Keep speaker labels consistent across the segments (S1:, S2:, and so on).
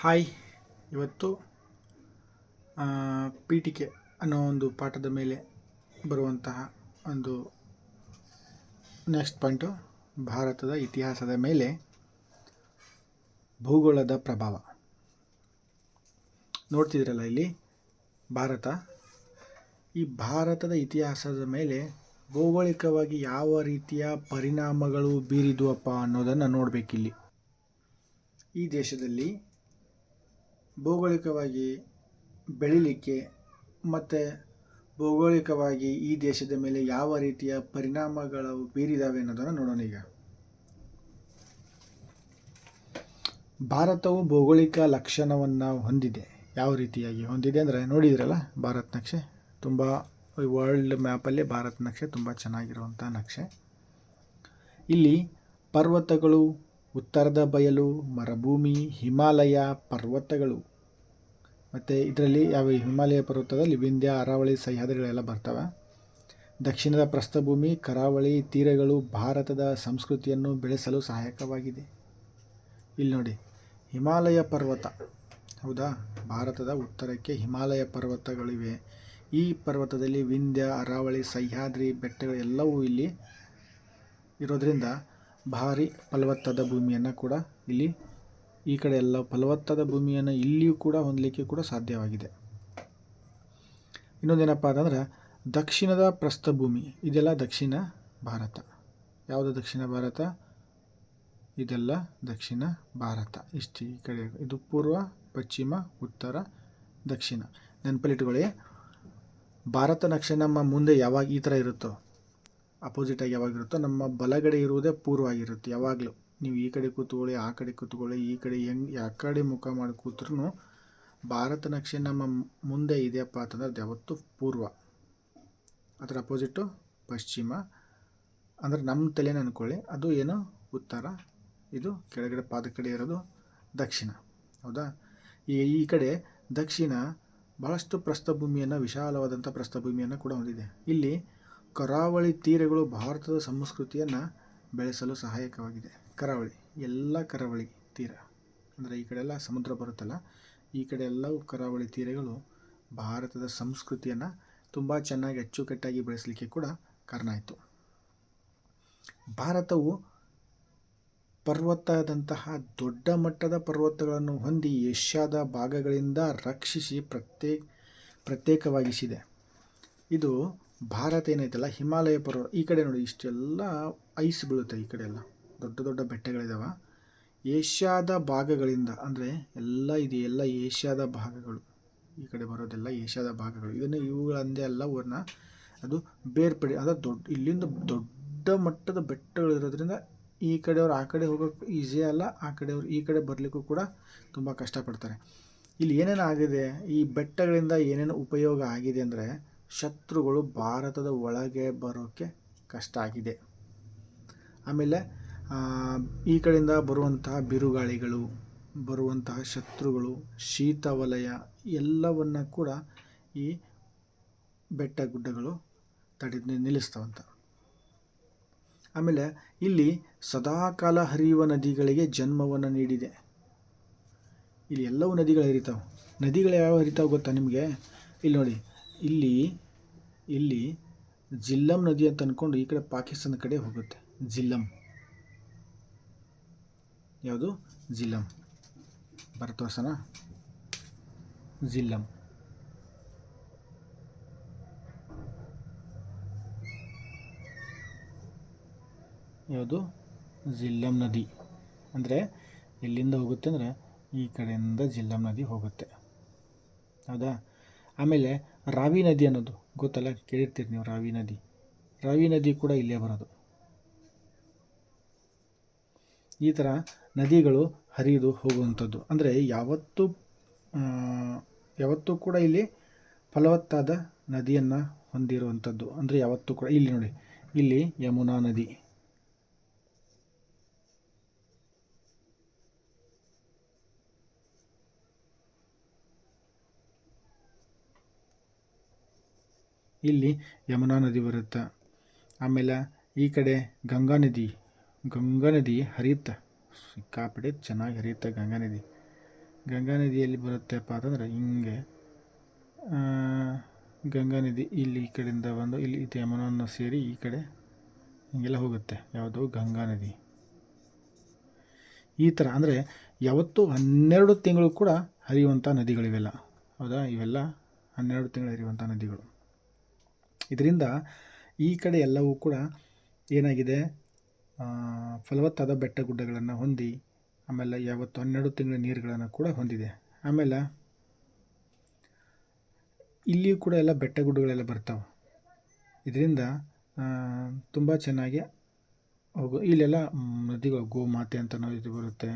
S1: Hi. ಇವತ್ತು ಪೀಠಿಕೆ ಅನ್ನೋ ಒಂದು ಪಾಠದ ಮೇಲೆ ಬರುವಂತಹ ಒಂದು ನೆಕ್ಸ್ಟ್ ಪಾಯಿಂಟು ಭಾರತದ ಇತಿಹಾಸದ ಮೇಲೆ ಭೂಗೋಳದ ಪ್ರಭಾವ. ನೋಡ್ತಿದ್ದೀರಲ್ಲ ಇಲ್ಲಿ ಈ ಭಾರತದ ಇತಿಹಾಸದ ಮೇಲೆ ಭೌಗೋಳಿಕವಾಗಿ ಯಾವ ರೀತಿಯ ಪರಿಣಾಮಗಳು ಬೀರಿದುವಪ್ಪ ಅನ್ನೋದನ್ನು ನೋಡಬೇಕಿಲ್ಲಿ. ಈ ದೇಶದಲ್ಲಿ ಭೌಗೋಳಿಕವಾಗಿ ಬೆಳಿಲಿಕ್ಕೆ ಮತ್ತು ಭೌಗೋಳಿಕವಾಗಿ ಈ ದೇಶದ ಮೇಲೆ ಯಾವ ರೀತಿಯ ಪರಿಣಾಮಗಳು ಬೀರಿದಾವೆ ಅನ್ನೋದನ್ನು ನೋಡೋಣ. ಈಗ ಭಾರತವು ಭೌಗೋಳಿಕ ಲಕ್ಷಣವನ್ನು ಹೊಂದಿದೆ. ಯಾವ ರೀತಿಯಾಗಿ ಹೊಂದಿದೆ ಅಂದರೆ ನೋಡಿದಿರಲ್ಲ, ಭಾರತ ನಕ್ಷೆ ತುಂಬ ವರ್ಲ್ಡ್ ಮ್ಯಾಪಲ್ಲಿ ಭಾರತ ನಕ್ಷೆ ತುಂಬ ಚೆನ್ನಾಗಿರುವಂಥ ನಕ್ಷೆ. ಇಲ್ಲಿ ಪರ್ವತಗಳು, ಉತ್ತರದ ಬಯಲು, ಮರುಭೂಮಿ, ಹಿಮಾಲಯ ಪರ್ವತಗಳು, ಮತ್ತು ಇದರಲ್ಲಿ ಯಾವ ಹಿಮಾಲಯ ಪರ್ವತದಲ್ಲಿ ವಿಂಧ್ಯ, ಅರಾವಳಿ, ಸಹ್ಯಾದ್ರಿಗಳೆಲ್ಲ ಬರ್ತವೆ. ದಕ್ಷಿಣದ ಪ್ರಸ್ಥಭೂಮಿ, ಕರಾವಳಿ ತೀರಗಳು ಭಾರತದ ಸಂಸ್ಕೃತಿಯನ್ನು ಬೆಳೆಸಲು ಸಹಾಯಕವಾಗಿದೆ. ಇಲ್ಲಿ ನೋಡಿ, ಹಿಮಾಲಯ ಪರ್ವತ, ಹೌದಾ, ಭಾರತದ ಉತ್ತರಕ್ಕೆ ಹಿಮಾಲಯ ಪರ್ವತಗಳಿವೆ. ಈ ಪರ್ವತದಲ್ಲಿ ವಿಂಧ್ಯ, ಅರಾವಳಿ, ಸಹ್ಯಾದ್ರಿ ಬೆಟ್ಟಗಳೆಲ್ಲವೂ ಇಲ್ಲಿ ಇರೋದರಿಂದ ಭಾರಿ ಫಲವತ್ತಾದ ಭೂಮಿಯನ್ನು ಕೂಡ ಇಲ್ಲಿ ಈ ಕಡೆ ಎಲ್ಲ ಫಲವತ್ತಾದ ಭೂಮಿಯನ್ನು ಇಲ್ಲಿಯೂ ಕೂಡ ಹೊಂದಲಿಕ್ಕೆ ಕೂಡ ಸಾಧ್ಯವಾಗಿದೆ. ಇನ್ನೊಂದೇನಪ್ಪ ಅಂತಂದ್ರೆ ದಕ್ಷಿಣದ ಪ್ರಸ್ಥಭೂಮಿ, ಇದೆಲ್ಲ ದಕ್ಷಿಣ ಭಾರತ. ಯಾವುದು ದಕ್ಷಿಣ ಭಾರತ? ಇದೆಲ್ಲ ದಕ್ಷಿಣ ಭಾರತ. ಇಷ್ಟು ಈ ಕಡೆ ಇದು ಪೂರ್ವ, ಪಶ್ಚಿಮ, ಉತ್ತರ, ದಕ್ಷಿಣ. ನೆನಪಲ್ಲಿಟ್ಕೊಳ್ಳಿ, ಭಾರತ ನಕ್ಷೆ ನಮ್ಮ ಮುಂದೆ ಯಾವಾಗ ಈ ಥರ ಇರುತ್ತೋ, ಅಪೋಸಿಟಾಗಿ ಯಾವಾಗಿರುತ್ತೋ, ನಮ್ಮ ಬಲಗಡೆ ಇರುವುದೇ ಪೂರ್ವ ಆಗಿರುತ್ತೆ ಯಾವಾಗಲೂ. ನೀವು ಈ ಕಡೆ ಕೂತ್ಕೊಳ್ಳಿ, ಆ ಕಡೆ ಕೂತ್ಕೊಳ್ಳಿ, ಈ ಕಡೆ ಆ ಕಡೆ ಮುಖ ಮಾಡಿ ಕೂತ್ರೂ ಭಾರತ ನಕ್ಷೆ ನಮ್ಮ ಮುಂದೆ ಇದೆಯಪ್ಪ ಅಂತಂದ್ರೆ ಅದು ಯಾವತ್ತೂ ಪೂರ್ವ. ಅದರ ಅಪೋಸಿಟು ಪಶ್ಚಿಮ. ಅಂದರೆ ನಮ್ಮ ತಲೆನ ಅಂದ್ಕೊಳ್ಳಿ, ಅದು ಏನು ಉತ್ತರ, ಇದು ಕೆಳಗಡೆ ಪಾದ ಕಡೆ ಇರೋದು ದಕ್ಷಿಣ. ಹೌದಾ? ಈ ಕಡೆ ದಕ್ಷಿಣ ಭಾಳಷ್ಟು ಪ್ರಸ್ಥಭೂಮಿಯನ್ನು, ವಿಶಾಲವಾದಂಥ ಪ್ರಸ್ಥಭೂಮಿಯನ್ನು ಕೂಡ ಹೊಂದಿದೆ. ಇಲ್ಲಿ ಕರಾವಳಿ ತೀರಗಳು ಭಾರತದ ಸಂಸ್ಕೃತಿಯನ್ನು ಬೆಳೆಸಲು ಸಹಾಯಕವಾಗಿದೆ. ಕರಾವಳಿ, ಎಲ್ಲ ಕರಾವಳಿ ತೀರ ಅಂದರೆ ಈ ಕಡೆ ಎಲ್ಲ ಸಮುದ್ರ ಬರುತ್ತಲ್ಲ, ಈ ಕಡೆ ಎಲ್ಲವೂ ಕರಾವಳಿ ತೀರಗಳು ಭಾರತದ ಸಂಸ್ಕೃತಿಯನ್ನು ತುಂಬ ಚೆನ್ನಾಗಿ ಅಚ್ಚುಕಟ್ಟಾಗಿ ಬೆಳೆಸಲಿಕ್ಕೆ ಕೂಡ ಕಾರಣ ಆಯಿತು. ಭಾರತವು ಪರ್ವತದಂತಹ ದೊಡ್ಡ ಮಟ್ಟದ ಪರ್ವತಗಳನ್ನು ಹೊಂದಿ ಏಷ್ಯಾದ ಭಾಗಗಳಿಂದ ರಕ್ಷಿಸಿ ಪ್ರತ್ಯೇಕವಾಗಿಸಿದೆ. ಇದು ಭಾರತ ಏನೈತಲ್ಲ, ಹಿಮಾಲಯ ಪರ್ವತ, ಈ ಕಡೆ ನೋಡಿ ಇಷ್ಟೆಲ್ಲ ಐಸ್ ಬೀಳುತ್ತೆ. ಈ ಕಡೆ ಎಲ್ಲ ದೊಡ್ಡ ದೊಡ್ಡ ಬೆಟ್ಟಗಳಿದ್ದಾವೆ. ಏಷ್ಯಾದ ಭಾಗಗಳಿಂದ ಅಂದರೆ ಎಲ್ಲ ಏಷ್ಯಾದ ಭಾಗಗಳು, ಈ ಕಡೆ ಬರೋದೆಲ್ಲ ಏಷ್ಯಾದ ಭಾಗಗಳು. ಇವುಗಳಂದೇ ಎಲ್ಲ ಊರನ್ನ ಅದು ಬೇರ್ಪಡಿ, ಅಂದರೆ ಇಲ್ಲಿಂದ ದೊಡ್ಡ ಮಟ್ಟದ ಬೆಟ್ಟಗಳಿರೋದ್ರಿಂದ ಈ ಕಡೆಯವ್ರು ಆ ಕಡೆ ಹೋಗೋಕ್ಕೆ ಈಸಿ ಅಲ್ಲ, ಆ ಕಡೆಯವ್ರು ಈ ಕಡೆ ಬರಲಿಕ್ಕೂ ಕೂಡ ತುಂಬ ಕಷ್ಟಪಡ್ತಾರೆ. ಇಲ್ಲಿ ಏನೇನು ಆಗಿದೆ, ಈ ಬೆಟ್ಟಗಳಿಂದ ಏನೇನು ಉಪಯೋಗ ಆಗಿದೆ ಅಂದರೆ ಶತ್ರುಗಳು ಭಾರತದ ಒಳಗೆ ಬರೋಕ್ಕೆ ಕಷ್ಟ ಆಗಿದೆ. ಆಮೇಲೆ ಈ ಕಡೆಯಿಂದ ಬರುವಂತಹ ಬಿರುಗಾಳಿಗಳು, ಬರುವಂತಹ ಶತ್ರುಗಳು, ಶೀತ ವಲಯ ಎಲ್ಲವನ್ನು ಕೂಡ ಈ ಬೆಟ್ಟ ಗುಡ್ಡಗಳು ನಿಲ್ಲಿಸ್ತವಂತ. ಆಮೇಲೆ ಇಲ್ಲಿ ಸದಾಕಾಲ ಹರಿಯುವ ನದಿಗಳಿಗೆ ಜನ್ಮವನ್ನು ನೀಡಿದೆ. ಇಲ್ಲಿ ಎಲ್ಲವೂ ನದಿಗಳು ಹರಿತಾವೆ. ನದಿಗಳು ಯಾವ ಹರಿತಾವೆ ಗೊತ್ತಾ ನಿಮಗೆ? ಇಲ್ಲಿ ನೋಡಿ, ಇಲ್ಲಿ ಜಿಲ್ಲಂ ನದಿ ಅಂತ ಅಂದ್ಕೊಂಡು ಈ ಕಡೆ ಪಾಕಿಸ್ತಾನ ಕಡೆ ಹೋಗುತ್ತೆ. ಜಿಲ್ಲಂ, ಯಾವುದು? ಜಿಲ್ಲಂ. ಭಾರತವರ್ಷನ ಜಿಲ್ಲಂ. ಯಾವುದು? ಜಿಲ್ಲಂ ನದಿ. ಅಂದರೆ ಎಲ್ಲಿಂದ ಹೋಗುತ್ತೆ ಅಂದರೆ ಈ ಕಡೆಯಿಂದ ಜಿಲ್ಲಂ ನದಿ ಹೋಗುತ್ತೆ. ಹೌದಾ? ಆಮೇಲೆ ರಾವಿ ನದಿ ಅನ್ನೋದು ಗೊತ್ತಲ್ಲ, ಕೇಳಿರ್ತೀರಿ ನೀವು. ರಾವಿ ನದಿ ಕೂಡ ಇಲ್ಲೇ ಬರೋದು. ಈ ಥರ ನದಿಗಳು ಹರಿದು ಹೋಗುವಂಥದ್ದು. ಅಂದರೆ ಯಾವತ್ತೂ ಕೂಡ ಇಲ್ಲಿ ಫಲವತ್ತಾದ ನದಿಯನ್ನು ಹೊಂದಿರುವಂಥದ್ದು. ಅಂದರೆ ಯಾವತ್ತೂ ಕೂಡ ಇಲ್ಲಿ ನೋಡಿ, ಇಲ್ಲಿ ಯಮುನಾ ನದಿ, ಇಲ್ಲಿ ಯಮುನಾ ನದಿ ಬರುತ್ತೆ. ಆಮೇಲೆ ಈ ಕಡೆ ಗಂಗಾ ನದಿ ಹರಿಯುತ್ತೆ, ಸಿಕ್ಕಾಪಟ್ಟೆ ಚೆನ್ನಾಗಿ ಹರಿಯುತ್ತೆ ಗಂಗಾ ನದಿ. ಗಂಗಾ ನದಿಯಲ್ಲಿ ಬರುತ್ತೆಪ್ಪ ಅಂತಂದರೆ ಹಿಂಗೆ ಗಂಗಾ ನದಿ ಇಲ್ಲಿ ಈ ಕಡೆಯಿಂದ ಬಂದು ಇಲ್ಲಿ ಯಮುನನ್ನು ಸೇರಿ ಈ ಕಡೆ ಹಿಂಗೆಲ್ಲ ಹೋಗುತ್ತೆ. ಯಾವುದು ಗಂಗಾ ನದಿ. ಈ ಥರ ಅಂದರೆ ಯಾವತ್ತೂ 12 ತಿಂಗಳು ಕೂಡ ಹರಿಯುವಂಥ ನದಿಗಳಿವೆಲ್ಲ. ಹೌದಾ, ಇವೆಲ್ಲ 12 ತಿಂಗಳು ಹರಿಯುವಂಥ ನದಿಗಳು. ಇದರಿಂದ ಈ ಕಡೆ ಎಲ್ಲವೂ ಕೂಡ ಏನಾಗಿದೆ, ಫಲವತ್ತಾದ ಬೆಟ್ಟ ಗುಡ್ಡಗಳನ್ನು ಹೊಂದಿ, ಆಮೇಲೆ ಯಾವತ್ತು 12 ತಿಂಗಳ ನೀರುಗಳನ್ನು ಕೂಡ ಹೊಂದಿದೆ. ಆಮೇಲೆ ಇಲ್ಲಿಯೂ ಕೂಡ ಎಲ್ಲ ಬೆಟ್ಟ ಗುಡ್ಡಗಳೆಲ್ಲ ಬರ್ತಾವೆ. ಇದರಿಂದ ತುಂಬ ಚೆನ್ನಾಗಿ ಇಲ್ಲೆಲ್ಲ ನದಿಗಳು, ಗೋಮಾತೆ ಅಂತ ನದಿ ಬರುತ್ತೆ.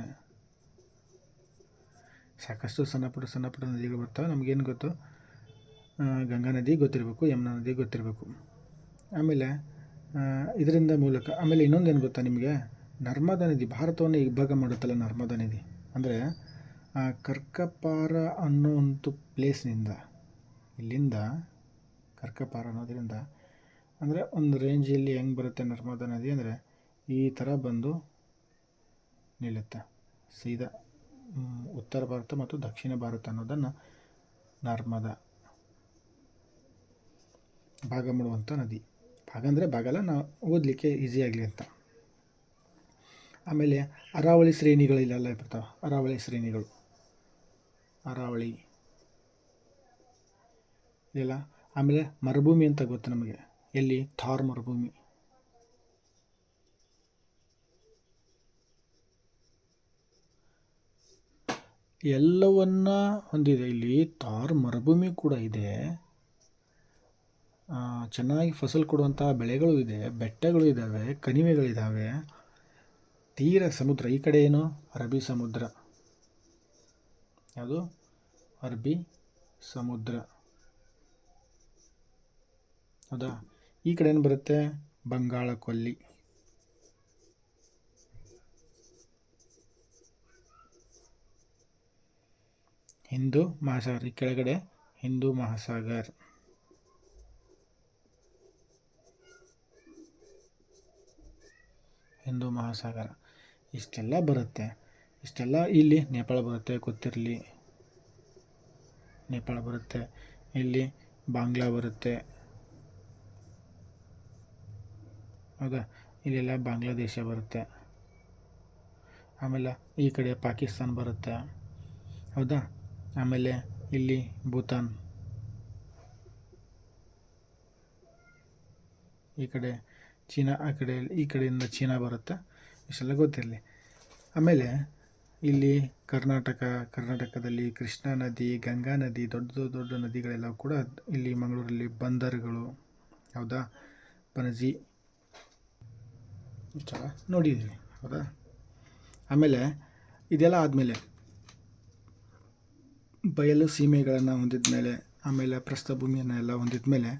S1: ಸಾಕಷ್ಟು ಸಣ್ಣ ಪುಟ್ಟ ನದಿಗಳು ಬರ್ತಾವೆ. ನಮಗೇನು ಗೊತ್ತು, ಗಂಗಾ ನದಿ ಗೊತ್ತಿರಬೇಕು, ಯಮುನಾ ನದಿ ಗೊತ್ತಿರಬೇಕು. ಆಮೇಲೆ ಇದರಿಂದ ಮೂಲಕ ಆಮೇಲೆ ಇನ್ನೊಂದೇನು ಗೊತ್ತಾ ನಿಮಗೆ, ನರ್ಮದಾ ನದಿ ಭಾರತವನ್ನು ಇಬ್ಬಾಗ ಮಾಡುತ್ತಲ್ಲ ನರ್ಮದಾ ನದಿ. ಅಂದರೆ ಕರ್ಕಪಾರ ಅನ್ನೋ ಒಂದು ಪ್ಲೇಸ್ನಿಂದ, ಇಲ್ಲಿಂದ ಕರ್ಕಪಾರ ಅನ್ನೋದರಿಂದ ಅಂದರೆ ಒಂದು ರೇಂಜಲ್ಲಿ ಹೆಂಗೆ ಬರುತ್ತೆ ನರ್ಮದಾ ನದಿ ಅಂದರೆ ಈ ಥರ ಬಂದು ನಿಲ್ಲುತ್ತೆ ಸೀದಾ. ಉತ್ತರ ಭಾರತ ಮತ್ತು ದಕ್ಷಿಣ ಭಾರತ ಅನ್ನೋದನ್ನು ನರ್ಮದಾ ಭಾಗ ಮಾಡುವಂಥ ನದಿ. ಭಾಗ ಅಂದರೆ ಭಾಗಲ್ಲ, ನಾವು ಓದಲಿಕ್ಕೆ ಈಸಿ ಆಗಲಿ ಅಂತ. ಆಮೇಲೆ ಅರಾವಳಿ ಶ್ರೇಣಿಗಳಿಲ್ಲೆಲ್ಲ ಬರ್ತಾವೆ. ಅರಾವಳಿ ಶ್ರೇಣಿಗಳು, ಅರಾವಳಿ ಇದೆಲ್ಲ. ಆಮೇಲೆ ಮರುಭೂಮಿ ಅಂತ ಗೊತ್ತು ನಮಗೆ, ಎಲ್ಲಿ, ಥಾರ್ ಮರುಭೂಮಿ. ಎಲ್ಲವನ್ನ ಹೊಂದಿದೆ. ಇಲ್ಲಿ ಥಾರ್ ಮರುಭೂಮಿ ಕೂಡ ಇದೆ, ಚೆನ್ನಾಗಿ ಫಸಲು ಕೊಡುವಂತಹ ಬೆಳೆಗಳು ಇದೆ, ಬೆಟ್ಟಗಳು ಇದ್ದಾವೆ, ಕಣಿವೆಗಳಿದ್ದಾವೆ, ತೀರ ಸಮುದ್ರ. ಈ ಕಡೆ ಏನು, ಅರಬ್ಬಿ ಸಮುದ್ರ. ಯಾವುದು, ಅರಬ್ಬಿ ಸಮುದ್ರ. ಹೌದಾ. ಈ ಕಡೆ ಏನು ಬರುತ್ತೆ, ಬಂಗಾಳ ಕೊಲ್ಲಿ. ಹಿಂದೂ ಮಹಾಸಾಗರ, ಈ ಕೆಳಗಡೆ ಹಿಂದೂ ಮಹಾಸಾಗರ. ಹಿಂದೂ ಮಹಾಸಾಗರ ಇಷ್ಟೆಲ್ಲ ಬರುತ್ತೆ. ಇಷ್ಟೆಲ್ಲ ಇಲ್ಲಿ ನೇಪಾಳ ಬರುತ್ತೆ, ಗೊತ್ತಿರಲಿ. ನೇಪಾಳ ಬರುತ್ತೆ, ಇಲ್ಲಿ ಬಾಂಗ್ಲಾ ಬರುತ್ತೆ. ಹೌದಾ, ಇಲ್ಲೆಲ್ಲ ಬಾಂಗ್ಲಾದೇಶ ಬರುತ್ತೆ. ಆಮೇಲೆ ಈ ಕಡೆ ಪಾಕಿಸ್ತಾನ ಬರುತ್ತೆ. ಹೌದಾ. ಆಮೇಲೆ ಇಲ್ಲಿ ಭೂತಾನ್, ಈ ಕಡೆ ಚೀನಾ, ಆ ಕಡೆ ಈ ಕಡೆಯಿಂದ ಚೀನಾ ಬರುತ್ತೆ. ಇಷ್ಟೆಲ್ಲ ಗೊತ್ತಿರಲಿ. ಆಮೇಲೆ ಇಲ್ಲಿ ಕರ್ನಾಟಕದಲ್ಲಿ ಕೃಷ್ಣಾ ನದಿ, ಗಂಗಾ ನದಿ, ದೊಡ್ಡ ದೊಡ್ಡ ನದಿಗಳೆಲ್ಲ ಕೂಡ ಇಲ್ಲಿ ಮಂಗಳೂರಲ್ಲಿ ಬಂದರುಗಳು. ಹೌದಾ, ಪಣಜಿ ಇಷ್ಟೆಲ್ಲ ನೋಡಿದ್ದೀವಿ. ಹೌದಾ. ಆಮೇಲೆ ಇದೆಲ್ಲ ಆದಮೇಲೆ ಬಯಲು ಸೀಮೆಗಳನ್ನು ಹೊಂದಿದ ಮೇಲೆ, ಆಮೇಲೆ ಪ್ರಸ್ಥಭೂಮಿಯನ್ನು ಎಲ್ಲ ಹೊಂದಿದ ಮೇಲೆ,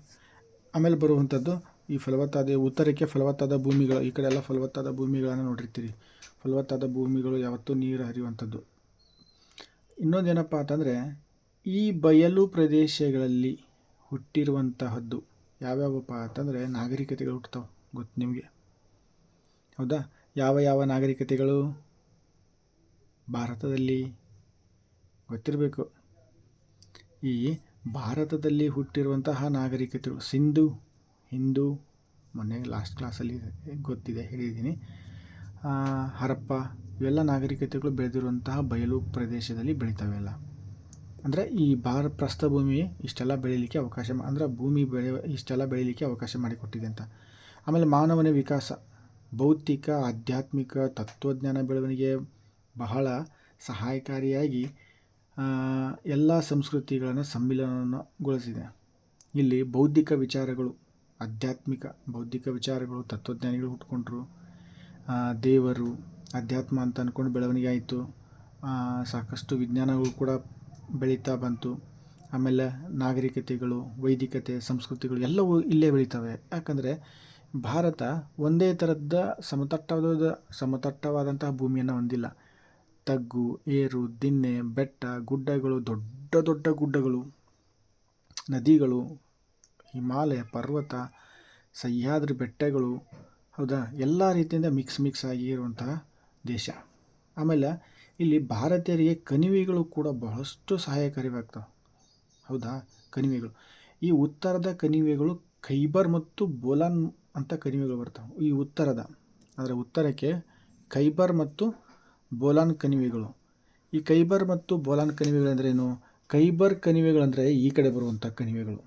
S1: ಆಮೇಲೆ ಬರುವಂಥದ್ದು ಈ ಫಲವತ್ತಾದ ಉತ್ತರಕ್ಕೆ ಫಲವತ್ತಾದ ಭೂಮಿಗಳು. ಈ ಕಡೆ ಎಲ್ಲ ಫಲವತ್ತಾದ ಭೂಮಿಗಳನ್ನು ನೋಡಿರ್ತೀರಿ. ಫಲವತ್ತಾದ ಭೂಮಿಗಳು ಯಾವತ್ತೂ ನೀರು ಹರಿಯುವಂಥದ್ದು. ಇನ್ನೊಂದೇನಪ್ಪ ಅಂತಂದರೆ, ಈ ಬಯಲು ಪ್ರದೇಶಗಳಲ್ಲಿ ಹುಟ್ಟಿರುವಂತಹದ್ದು ಯಾವ್ಯಾವಪ್ಪ ಅಂತಂದರೆ ನಾಗರಿಕತೆಗಳು ಹುಟ್ಟುತ್ತವೆ. ಗೊತ್ತು ನಿಮಗೆ. ಹೌದಾ. ಯಾವ ಯಾವ ನಾಗರಿಕತೆಗಳು ಭಾರತದಲ್ಲಿ ಗೊತ್ತಿರಬೇಕು. ಈ ಭಾರತದಲ್ಲಿ ಹುಟ್ಟಿರುವಂತಹ ನಾಗರಿಕತೆಗಳು ಹಿಂದೂ ಮೊನ್ನೆ ಲಾಸ್ಟ್ ಕ್ಲಾಸಲ್ಲಿ ಗೊತ್ತಿದೆ, ಹೇಳಿದ್ದೀನಿ. ಹರಪ್ಪ, ಇವೆಲ್ಲ ನಾಗರಿಕತೆಗಳು ಬೆಳೆದಿರುವಂತಹ ಬಯಲು ಪ್ರದೇಶದಲ್ಲಿ ಬೆಳೀತಾವೆಲ್ಲ. ಅಂದರೆ ಈ ಪ್ರಸ್ಥಭೂಮಿ ಇಷ್ಟೆಲ್ಲ ಬೆಳೀಲಿಕ್ಕೆ ಅವಕಾಶ, ಅಂದರೆ ಭೂಮಿ ಇಷ್ಟೆಲ್ಲ ಬೆಳೀಲಿಕ್ಕೆ ಅವಕಾಶ ಮಾಡಿಕೊಟ್ಟಿದೆ ಅಂತ. ಆಮೇಲೆ ಮಾನವನ ವಿಕಾಸ, ಭೌತಿಕ, ಆಧ್ಯಾತ್ಮಿಕ, ತತ್ವಜ್ಞಾನ ಬೆಳವಣಿಗೆ ಬಹಳ ಸಹಾಯಕಾರಿಯಾಗಿ ಎಲ್ಲ ಸಂಸ್ಕೃತಿಗಳನ್ನು ಸಮ್ಮಿಲನಗೊಳಿಸಿದೆ. ಇಲ್ಲಿ ಬೌದ್ಧಿಕ ವಿಚಾರಗಳು, ಬೌದ್ಧಿಕ ವಿಚಾರಗಳು, ತತ್ವಜ್ಞಾನಿಗಳು ಹುಟ್ಕೊಂಡ್ರು. ದೇವರು, ಅಧ್ಯಾತ್ಮ ಅಂತ ಅಂದ್ಕೊಂಡು ಬೆಳವಣಿಗೆ ಆಯಿತು. ಸಾಕಷ್ಟು ವಿಜ್ಞಾನಗಳು ಕೂಡ ಬೆಳೀತಾ ಬಂತು. ಆಮೇಲೆ ನಾಗರಿಕತೆಗಳು, ವೈದಿಕತೆ, ಸಂಸ್ಕೃತಿಗಳು ಎಲ್ಲವೂ ಇಲ್ಲೇ ಬೆಳೀತವೆ. ಯಾಕಂದರೆ ಭಾರತ ಒಂದೇ ಥರದ ಸಮತಟ್ಟವಾದಂತಹ ಭೂಮಿಯನ್ನು ಹೊಂದಿಲ್ಲ. ತಗ್ಗು, ಏರು, ದಿಣ್ಣೆ, ಬೆಟ್ಟ, ಗುಡ್ಡಗಳು, ದೊಡ್ಡ ದೊಡ್ಡ ಗುಡ್ಡಗಳು, ನದಿಗಳು, ಹಿಮಾಲಯ ಪರ್ವತ, ಸಹ್ಯಾದ್ರಿ ಬೆಟ್ಟಗಳು. ಹೌದಾ. ಎಲ್ಲ ರೀತಿಯಿಂದ ಮಿಕ್ಸ್ ಆಗಿ ಇರುವಂತಹ ದೇಶ. ಆಮೇಲೆ ಇಲ್ಲಿ ಭಾರತೀಯರಿಗೆ ಕಣಿವೆಗಳು ಕೂಡ ಬಹಳಷ್ಟು ಸಹಾಯಕಾರಿಯಾಗ್ತವೆ. ಹೌದಾ, ಕಣಿವೆಗಳು. ಈ ಉತ್ತರದ ಕಣಿವೆಗಳು ಖೈಬರ್ ಮತ್ತು ಬೋಲಾನ್ ಅಂತ ಕಣಿವೆಗಳು ಬರ್ತವೆ. ಈ ಉತ್ತರಕ್ಕೆ ಖೈಬರ್ ಮತ್ತು ಬೋಲಾನ್ ಕಣಿವೆಗಳು. ಈ ಖೈಬರ್ ಮತ್ತು ಬೋಲಾನ್ ಕಣಿವೆಗಳಂದ್ರೆ ಏನು? ಖೈಬರ್ ಕಣಿವೆಗಳಂದರೆ ಈ ಕಡೆ ಬರುವಂಥ ಕಣಿವೆಗಳು.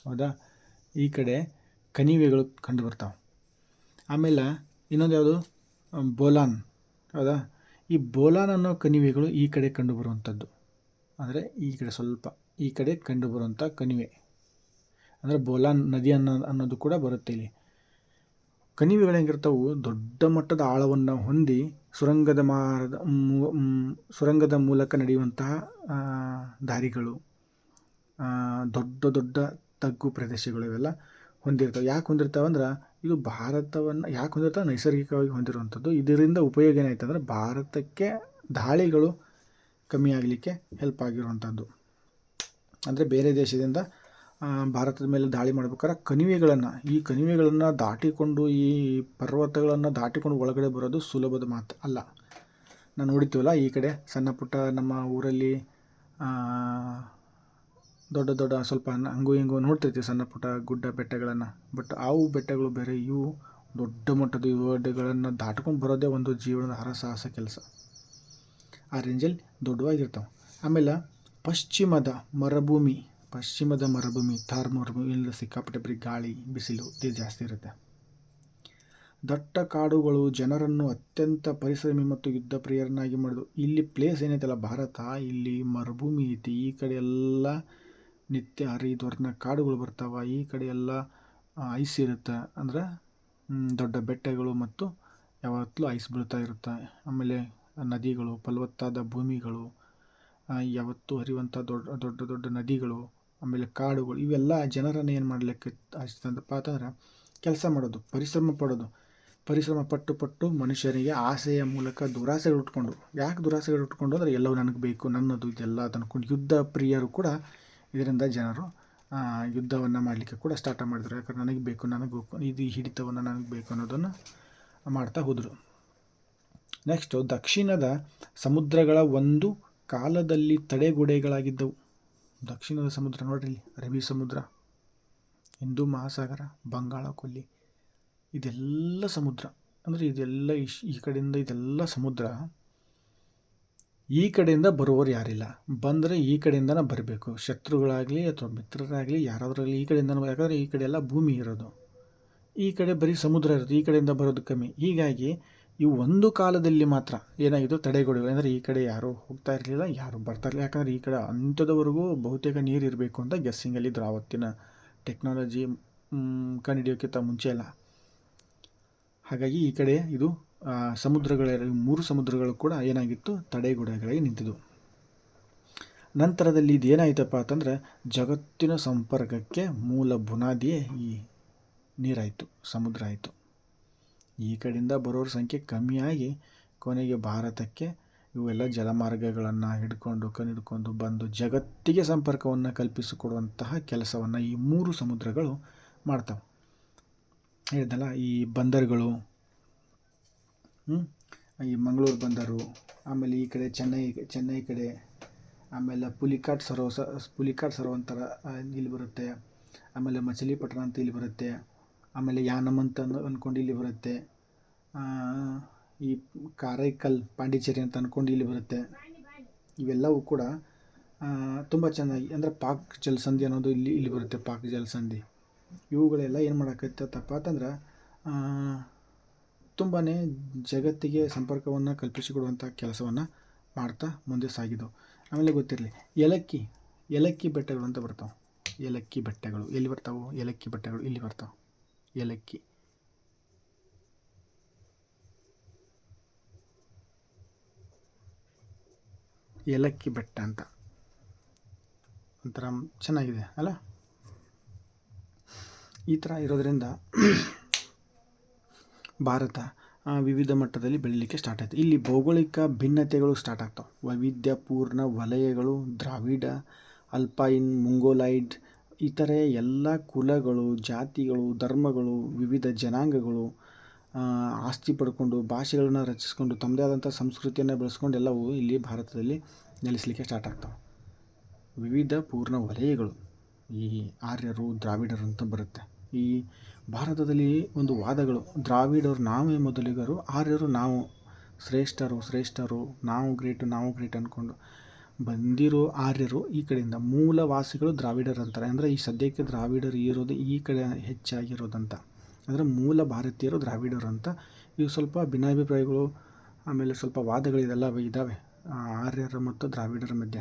S1: ಹೌದಾ, ಈ ಕಡೆ ಕಣಿವೆಗಳು ಕಂಡು ಬರ್ತಾವೆ. ಆಮೇಲೆ ಇನ್ನೊಂದು ಯಾವುದು? ಬೋಲಾನ್. ಹೌದಾ, ಈ ಬೋಲಾನ್ ಅನ್ನೋ ಕಣಿವೆಗಳು ಈ ಕಡೆ ಕಂಡು ಬರುವಂಥದ್ದು. ಅಂದರೆ ಈ ಕಡೆ ಸ್ವಲ್ಪ ಈ ಕಡೆ ಕಂಡು ಬರುವಂಥ ಕಣಿವೆ ಅಂದರೆ ಬೋಲಾನ್ ನದಿ ಅನ್ನೋದು ಕೂಡ ಬರುತ್ತೆ ಇಲ್ಲಿ. ಕಣಿವೆಗಳು ಹೆಂಗಿರ್ತಾವು? ದೊಡ್ಡ ಮಟ್ಟದ ಆಳವನ್ನು ಹೊಂದಿ ಸುರಂಗದ ಮೂಲಕ ನಡೆಯುವಂತಹ ದಾರಿಗಳು, ದೊಡ್ಡ ದೊಡ್ಡ ತಗ್ಗು ಪ್ರದೇಶಗಳು ಇವೆಲ್ಲ ಹೊಂದಿರ್ತವೆ. ಯಾಕೆ ಹೊಂದಿರ್ತಾವೆ ಅಂದ್ರೆ ಇದು ಭಾರತವನ್ನು ಯಾಕೆ ಹೊಂದಿರ್ತಾವೆ? ನೈಸರ್ಗಿಕವಾಗಿ ಹೊಂದಿರುವಂಥದ್ದು. ಇದರಿಂದ ಉಪಯೋಗ ಏನಾಯ್ತು ಅಂದರೆ ಭಾರತಕ್ಕೆ ದಾಳಿಗಳು ಕಮ್ಮಿ ಆಗಲಿಕ್ಕೆ ಹೆಲ್ಪ್ ಆಗಿರುವಂಥದ್ದು. ಅಂದರೆ ಬೇರೆ ದೇಶದಿಂದ ಭಾರತದ ಮೇಲೆ ದಾಳಿ ಮಾಡ್ಬೇಕಾದ್ರೆ ಈ ಕಣಿವೆಗಳನ್ನು ದಾಟಿಕೊಂಡು, ಈ ಪರ್ವತಗಳನ್ನು ದಾಟಿಕೊಂಡು ಒಳಗಡೆ ಬರೋದು ಸುಲಭದ ಮಾತು ಅಲ್ಲ. ನಾವು ನೋಡ್ತೀವಲ್ಲ, ಈ ಕಡೆ ಸಣ್ಣ ಪುಟ್ಟ ನಮ್ಮ ಊರಲ್ಲಿ ದೊಡ್ಡ ದೊಡ್ಡ ಸ್ವಲ್ಪ ಹಂಗೂ ಹಿಂಗೂ ನೋಡ್ತಿರ್ತೀವಿ ಸಣ್ಣ ಪುಟ್ಟ ಗುಡ್ಡ ಬೆಟ್ಟಗಳನ್ನು. ಬಟ್ ಅವು ಬೆಟ್ಟಗಳು ಬೇರೆ, ಇವು ದೊಡ್ಡ ಮಟ್ಟದ ಬೆಟ್ಟಗಳನ್ನು ದಾಟ್ಕೊಂಡು ಬರೋದೇ ಒಂದು ಜೀವನದ ಹರಸಾಹಸ ಕೆಲಸ. ಆ ರೇಂಜಲ್ಲಿ ದೊಡ್ಡವಾಗಿರ್ತಾವೆ. ಆಮೇಲೆ ಪಶ್ಚಿಮದ ಮರುಭೂಮಿ ಥಾರ್ ಮರುಭೂಮಿ, ಇಲ್ಲ ಸಿಕ್ಕಾಪಟ್ಟೆ ಬರೀ ಗಾಳಿ ಬಿಸಿಲು ಇದು ಜಾಸ್ತಿ ಇರುತ್ತೆ. ದಟ್ಟ ಕಾಡುಗಳು ಜನರನ್ನು ಅತ್ಯಂತ ಪರಿಶ್ರಮಿ ಮತ್ತು ಯುದ್ಧ ಪ್ರಿಯರನ್ನಾಗಿ ಮಾಡೋದು. ಇಲ್ಲಿ ಪ್ಲೇಸ್ ಏನೈತಲ್ಲ ಭಾರತ, ಇಲ್ಲಿ ಮರುಭೂಮಿ ಐತಿ. ಈ ಕಡೆ ಎಲ್ಲ ನಿತ್ಯ ಹರಿದ್ವರ್ಣ ಕಾಡುಗಳು ಬರ್ತಾವೆ. ಈ ಕಡೆ ಎಲ್ಲ ಐಸ್ ಇರುತ್ತೆ, ಅಂದ್ರೆ ದೊಡ್ಡ ಬೆಟ್ಟಗಳು ಮತ್ತು ಯಾವತ್ತೂ ಐಸ್ ಬೀಳ್ತಾ ಇರುತ್ತೆ. ಆಮೇಲೆ ನದಿಗಳು, ಫಲವತ್ತಾದ ಭೂಮಿಗಳು, ಯಾವತ್ತೂ ಹರಿಯುವಂಥ ದೊಡ್ಡ ದೊಡ್ಡ ನದಿಗಳು, ಆಮೇಲೆ ಕಾಡುಗಳು, ಇವೆಲ್ಲ ಜನರನ್ನು ಏನು ಮಾಡಲಿಕ್ಕೆ ಹಚ್ತಂದಪ್ಪ ಅಂತಂದ್ರೆ ಕೆಲಸ ಮಾಡೋದು, ಪರಿಶ್ರಮ ಪಟ್ಟು ಮನುಷ್ಯರಿಗೆ ಆಸೆಯ ಮೂಲಕ ದುರಾಸೆಗಳು ಉಟ್ಕೊಂಡು. ಯಾಕೆ ದುರಾಸೆಗಳು ಉಟ್ಕೊಂಡು ಅಂದರೆ ಎಲ್ಲವೂ ನನಗೆ ಬೇಕು, ನನ್ನದು ಇದೆಲ್ಲ ತಂದ್ಕೊಂಡು ಯುದ್ಧ ಪ್ರಿಯರು ಕೂಡ ಇದರಿಂದ ಜನರು ಯುದ್ಧವನ್ನು ಮಾಡಲಿಕ್ಕೆ ಕೂಡ ಸ್ಟಾರ್ಟ್ ಮಾಡಿದ್ರು. ಯಾಕಂದ್ರೆ ನನಗೆ ಬೇಕು, ಇದು ಹಿಡಿತವನ್ನು ನನಗೆ ಬೇಕು ಅನ್ನೋದನ್ನು ಮಾಡ್ತಾ ಹೋದರು. ನೆಕ್ಸ್ಟು ದಕ್ಷಿಣದ ಸಮುದ್ರಗಳ ಒಂದು ಕಾಲದಲ್ಲಿ ತಡೆಗೋಡೆಗಳಾಗಿದ್ದವು. ದಕ್ಷಿಣದ ಸಮುದ್ರ ನೋಡ್ರಿ, ಅರಬ್ಬಿ ಸಮುದ್ರ, ಹಿಂದೂ ಮಹಾಸಾಗರ, ಬಂಗಾಳ ಕೊಲ್ಲಿ, ಇದೆಲ್ಲ ಸಮುದ್ರ. ಅಂದರೆ ಇದೆಲ್ಲ ಈ ಕಡೆಯಿಂದ ಇದೆಲ್ಲ ಸಮುದ್ರ. ಈ ಕಡೆಯಿಂದ ಬರುವವರು ಯಾರಿಲ್ಲ, ಬಂದರೆ ಈ ಕಡೆಯಿಂದನೇ ಬರಬೇಕು. ಶತ್ರುಗಳಾಗಲಿ ಅಥವಾ ಮಿತ್ರರಾಗಲಿ ಯಾರಾದ್ರಾಗಲಿ ಈ ಕಡೆಯಿಂದ, ಯಾಕಂದರೆ ಈ ಕಡೆ ಎಲ್ಲ ಭೂಮಿ ಇರೋದು, ಈ ಕಡೆ ಬರೀ ಸಮುದ್ರ ಇರೋದು, ಈ ಕಡೆಯಿಂದ ಬರೋದು ಕಮ್ಮಿ. ಹೀಗಾಗಿ ಇವು ಒಂದು ಕಾಲದಲ್ಲಿ ಮಾತ್ರ ಏನಾಗಿದ್ದು ತಡೆಗೋಡೆಗಳು. ಅಂದರೆ ಈ ಕಡೆ ಯಾರೂ ಹೋಗ್ತಾ ಇರಲಿಲ್ಲ, ಯಾರೂ ಬರ್ತಾ ಇರಲಿಲ್ಲ. ಯಾಕಂದರೆ ಈ ಕಡೆ ಅಂಥದವರೆಗೂ ಬಹುತೇಕ ನೀರು ಇರಬೇಕು ಅಂತ ಗೆಸ್ಸಿಂಗಲ್ಲಿದ್ದರು ಆವತ್ತಿನ ಟೆಕ್ನಾಲಜಿ ಕಂಡುಹಿಡಿಯೋಕ್ಕಿಂತ ಮುಂಚೆ ಎಲ್ಲ. ಹಾಗಾಗಿ ಈ ಕಡೆ ಇದು ಸಮುದ್ರಗಳ 3 ಸಮುದ್ರಗಳು ಕೂಡ ಏನಾಗಿತ್ತು? ತಡೆಗೋಡೆಗಳಾಗಿ ನಿಂತಿದ್ದು. ನಂತರದಲ್ಲಿ ಇದೇನಾಯ್ತಪ್ಪ ಅಂತಂದರೆ ಜಗತ್ತಿನ ಸಂಪರ್ಕಕ್ಕೆ ಮೂಲ ಬುನಾದಿಯೇ ಈ ನೀರಾಯಿತು, ಸಮುದ್ರ ಆಯಿತು. ಈ ಕಡೆಯಿಂದ ಬರೋರ ಸಂಖ್ಯೆ ಕಮ್ಮಿಯಾಗಿ ಕೊನೆಗೆ ಭಾರತಕ್ಕೆ ಇವೆಲ್ಲ ಜಲಮಾರ್ಗಗಳನ್ನು ಹಿಡ್ಕೊಂಡು ಬಂದು ಜಗತ್ತಿಗೆ ಸಂಪರ್ಕವನ್ನು ಕಲ್ಪಿಸಿಕೊಡುವಂತಹ ಕೆಲಸವನ್ನು ಈ 3 ಸಮುದ್ರಗಳು ಮಾಡ್ತಾವೆ. ಹೇಳಿದ್ನಲ್ಲ, ಈ ಬಂದರುಗಳು, ಈ ಮಂಗಳೂರು ಬಂದರು, ಆಮೇಲೆ ಈ ಕಡೆ ಚೆನ್ನೈ ಕಡೆ, ಆಮೇಲೆ ಪುಲಿಕಾಟ್ ಸರೋವರ ಅಂತರ ಇಲ್ಲಿ ಬರುತ್ತೆ. ಆಮೇಲೆ ಮಚಿಲಿಪಟ್ಟಣ ಅಂತ ಇಲ್ಲಿ ಬರುತ್ತೆ. ಆಮೇಲೆ ಯಾನಮ್ ಅಂತ ಅಂದ್ಕೊಂಡು ಇಲ್ಲಿ ಬರುತ್ತೆ. ಈ ಕಾರೈಕಲ್ ಪಾಂಡಿಚೇರಿ ಅಂತ ಅಂದ್ಕೊಂಡು ಇಲ್ಲಿ ಬರುತ್ತೆ. ಇವೆಲ್ಲವೂ ಕೂಡ ತುಂಬ ಚೆನ್ನಾಗಿ, ಅಂದರೆ ಪಾಕ್ ಜಲಸಂಧಿ ಅನ್ನೋದು ಇಲ್ಲಿ ಬರುತ್ತೆ, ಪಾಕ್ ಜಲಸಂಧಿ. ಇವುಗಳೆಲ್ಲ ಏನು ಮಾಡೋಕ್ಕತ್ತಪ್ಪ ಅಂತಂದ್ರೆ ತುಂಬಾ ಜಗತ್ತಿಗೆ ಸಂಪರ್ಕವನ್ನು ಕಲ್ಪಿಸಿಕೊಡುವಂಥ ಕೆಲಸವನ್ನು ಮಾಡ್ತಾ ಮುಂದೆ ಸಾಗಿದ್ದವು. ಆಮೇಲೆ ಗೊತ್ತಿರಲಿ, ಏಲಕ್ಕಿ ಬೆಟ್ಟಗಳು ಅಂತ ಬರ್ತಾವೆ. ಏಲಕ್ಕಿ ಬೆಟ್ಟಗಳು ಎಲ್ಲಿ ಬರ್ತಾವೆ? ಏಲಕ್ಕಿ ಬೆಟ್ಟಗಳು ಇಲ್ಲಿ ಬರ್ತಾವೆ. ಏಲಕ್ಕಿ ಬೆಟ್ಟ ಅಂತ ಒಂಥರ ಚೆನ್ನಾಗಿದೆ ಅಲ್ಲ. ಈ ಥರ ಇರೋದರಿಂದ ಭಾರತ ವಿವಿಧ ಮಟ್ಟದಲ್ಲಿ ಬೆಳೀಲಿಕ್ಕೆ ಸ್ಟಾರ್ಟ್ ಆಯಿತು. ಇಲ್ಲಿ ಭೌಗೋಳಿಕ ಭಿನ್ನತೆಗಳು ಸ್ಟಾರ್ಟ್ ಆಗ್ತಾವೆ. ವೈವಿಧ್ಯಪೂರ್ಣ ವಲಯಗಳು, ದ್ರಾವಿಡ, ಅಲ್ಪೈನ್, ಮುಂಗೋಲಾಯ್ಡ್, ಇತರೆ ಎಲ್ಲ ಕುಲಗಳು, ಜಾತಿಗಳು, ಧರ್ಮಗಳು, ವಿವಿಧ ಜನಾಂಗಗಳು, ಆಸ್ತಿ ಪಡ್ಕೊಂಡು ಭಾಷೆಗಳನ್ನ ರಚಿಸ್ಕೊಂಡು ತಮ್ಮದೇ ಆದಂಥ ಸಂಸ್ಕೃತಿಯನ್ನು ಬೆಳೆಸ್ಕೊಂಡು ಎಲ್ಲವೂ ಇಲ್ಲಿ ಭಾರತದಲ್ಲಿ ನೆಲೆಸಲಿಕ್ಕೆ ಸ್ಟಾರ್ಟ್ ಆಗ್ತವೆ. ವಿವಿಧ ಪೂರ್ಣ ವಲಯಗಳು ಈ ಆರ್ಯರು ದ್ರಾವಿಡರು ಅಂತ ಬರುತ್ತೆ. ಈ ಭಾರತದಲ್ಲಿ ಒಂದು ವಾದಗಳು, ದ್ರಾವಿಡರು ನಾವೇ ಮೊದಲಿಗರು, ಆರ್ಯರು ನಾವು ಶ್ರೇಷ್ಠರು, ನಾವು ಗ್ರೇಟ್ ಅಂದ್ಕೊಂಡು ಬಂದಿರೋ ಆರ್ಯರು ಈ ಕಡೆಯಿಂದ ಮೂಲವಾಸಿಗಳು ದ್ರಾವಿಡರು ಅಂತಾರೆ. ಅಂದರೆ ಈ ಸದ್ಯಕ್ಕೆ ದ್ರಾವಿಡರು ಇರೋದು ಈ ಕಡೆ ಹೆಚ್ಚಾಗಿರೋದಂತ, ಅಂದರೆ ಮೂಲ ಭಾರತೀಯರು ದ್ರಾವಿಡರು ಅಂತ. ಇವು ಸ್ವಲ್ಪ ಭಿನ್ನಾಭಿಪ್ರಾಯಗಳು, ಆಮೇಲೆ ಸ್ವಲ್ಪ ವಾದಗಳು ಇದೆಲ್ಲ ಇದ್ದಾವೆ ಆರ್ಯರು ಮತ್ತು ದ್ರಾವಿಡರ ಮಧ್ಯ.